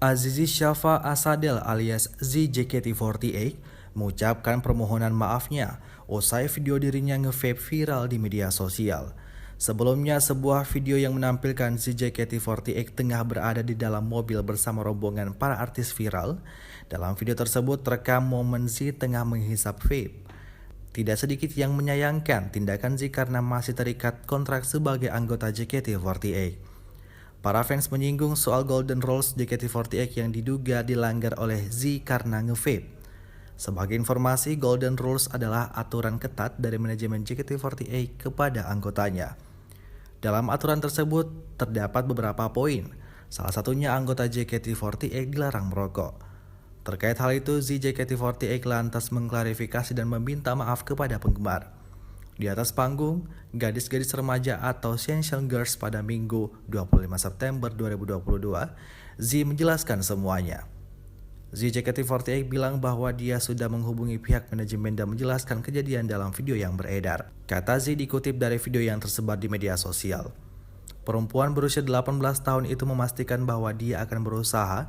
Azizi Syafa Asadel alias ZJKT48 mengucapkan permohonan maafnya usai video dirinya nge-vape viral di media sosial. Sebelumnya, sebuah video yang menampilkan ZJKT48 tengah berada di dalam mobil bersama rombongan para artis viral. Dalam video tersebut terekam momen Z tengah menghisap vape. Tidak sedikit yang menyayangkan tindakan Z karena masih terikat kontrak sebagai anggota JKT48. Para fans menyinggung soal Golden Rules JKT48 yang diduga dilanggar oleh Z karena nge-vape. Sebagai informasi, Golden Rules adalah aturan ketat dari manajemen JKT48 kepada anggotanya. Dalam aturan tersebut terdapat beberapa poin, salah satunya anggota JKT48 dilarang merokok. Terkait hal itu, Z JKT48 lantas mengklarifikasi dan meminta maaf kepada penggemar. Di atas panggung, gadis-gadis remaja atau Essential Girls pada Minggu 25 September 2022, Z menjelaskan semuanya. Z JKT48 bilang bahwa dia sudah menghubungi pihak manajemen dan menjelaskan kejadian dalam video yang beredar. Kata Z dikutip dari video yang tersebar di media sosial. Perempuan berusia 18 tahun itu memastikan bahwa dia akan berusaha